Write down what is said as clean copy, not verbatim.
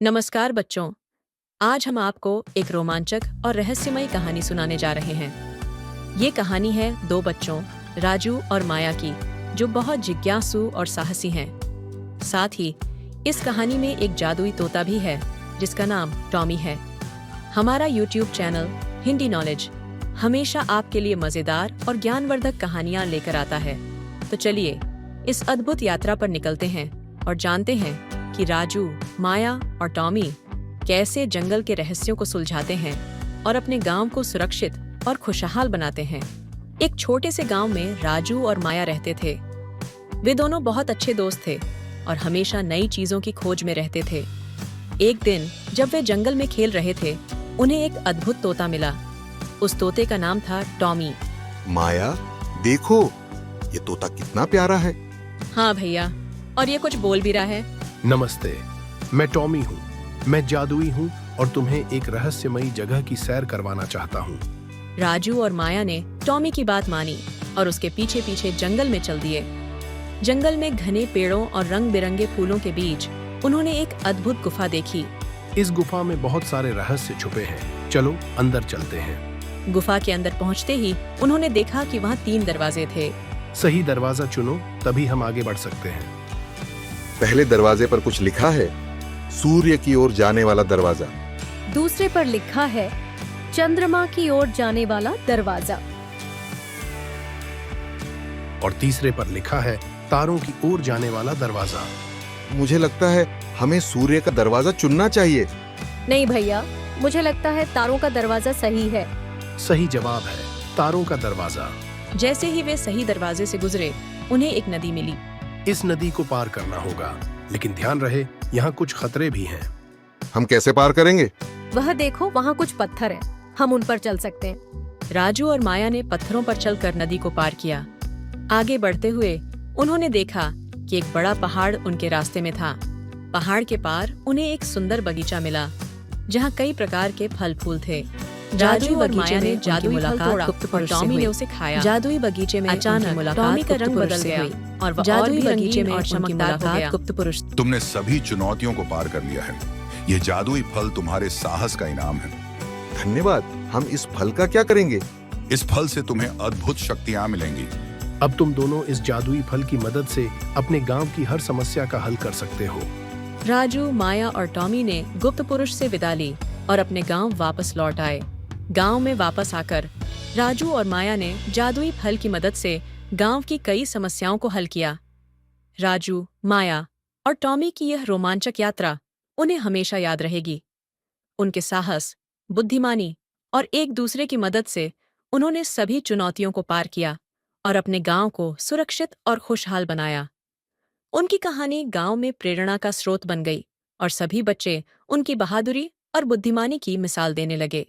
नमस्कार बच्चों। आज हम आपको एक रोमांचक और रहस्यमयी कहानी सुनाने जा रहे हैं। ये कहानी है दो बच्चों राजू और माया की, जो बहुत जिज्ञासु और साहसी हैं। साथ ही इस कहानी में एक जादुई तोता भी है जिसका नाम टॉमी है। हमारा YouTube चैनल हिंदी नॉलेज हमेशा आपके लिए मजेदार और ज्ञानवर्धक कहानियां लेकर आता है। तो चलिए इस अद्भुत यात्रा पर निकलते हैं और जानते हैं कि राजू, माया और टॉमी कैसे जंगल के रहस्यों को सुलझाते हैं और अपने गांव को सुरक्षित और खुशहाल बनाते हैं। एक छोटे से गांव में राजू और माया रहते थे। वे दोनों बहुत अच्छे दोस्त थे और हमेशा नई चीजों की खोज में रहते थे। एक दिन जब वे जंगल में खेल रहे थे, उन्हें एक अद्भुत तोता मिला। उस तोते का नाम था टॉमी। माया, देखो, ये तोता कितना प्यारा है। हाँ भैया, और ये कुछ बोल भी रहा है। नमस्ते, मैं टॉमी हूँ। मैं जादुई हूँ और तुम्हें एक रहस्यमयी जगह की सैर करवाना चाहता हूँ। राजू और माया ने टॉमी की बात मानी और उसके पीछे पीछे जंगल में चल दिए। जंगल में घने पेड़ों और रंग बिरंगे फूलों के बीच उन्होंने एक अद्भुत गुफा देखी। इस गुफा में बहुत सारे रहस्य छुपे हैं। चलो अंदर चलते हैं। गुफा के अंदर पहुंचते ही उन्होंने देखा कि वहाँ 3 दरवाजे थे। सही दरवाजा चुनो, तभी हम आगे बढ़ सकते हैं। पहले दरवाजे पर कुछ लिखा है, सूर्य की ओर जाने वाला दरवाजा। दूसरे पर लिखा है चंद्रमा की ओर जाने वाला दरवाजा। और तीसरे पर लिखा है तारों की ओर जाने वाला दरवाजा। मुझे लगता है हमें सूर्य का दरवाजा चुनना चाहिए। नहीं भैया, मुझे लगता है तारों का दरवाजा सही है। सही जवाब है तारों का दरवाजा। जैसे ही वे सही दरवाजे से गुजरे, उन्हें एक नदी मिली। इस नदी को पार करना होगा, लेकिन ध्यान रहे यहाँ कुछ खतरे भी हैं। हम कैसे पार करेंगे? वह देखो, वहाँ कुछ पत्थर हैं, हम उन पर चल सकते हैं। राजू और माया ने पत्थरों पर चलकर नदी को पार किया। आगे बढ़ते हुए उन्होंने देखा कि एक बड़ा पहाड़ उनके रास्ते में था। पहाड़ के पार उन्हें एक सुंदर बगीचा मिला, जहाँ कई प्रकार के फल फूल थे। जादुई बगीचे में जादुई मुलाकात गुप्त और टॉमी ने उसे खाया। जादुई बगीचे में अचानक टॉमी का रंग बदल गया और वह जादुई बगीचे में और चमकदार हो गया। गुप्त पुरुष, तुमने सभी चुनौतियों को पार कर लिया है। यह जादुई फल तुम्हारे साहस का इनाम है। धन्यवाद। हम इस फल का क्या करेंगे? इस फल से तुम्हें अद्भुत शक्तियां मिलेंगी। अब तुम दोनों इस जादुई फल की मदद से अपने गांव की हर समस्या का हल कर सकते हो। राजू, माया और टॉमी ने गुप्त पुरुष से विदा ली और अपने गांव वापस लौट आए। गांव में वापस आकर राजू और माया ने जादुई फल की मदद से गांव की कई समस्याओं को हल किया। राजू, माया और टॉमी की यह रोमांचक यात्रा उन्हें हमेशा याद रहेगी। उनके साहस, बुद्धिमानी और एक दूसरे की मदद से उन्होंने सभी चुनौतियों को पार किया और अपने गांव को सुरक्षित और खुशहाल बनाया। उनकी कहानी गांव में प्रेरणा का स्रोत बन गई और सभी बच्चे उनकी बहादुरी और बुद्धिमानी की मिसाल देने लगे।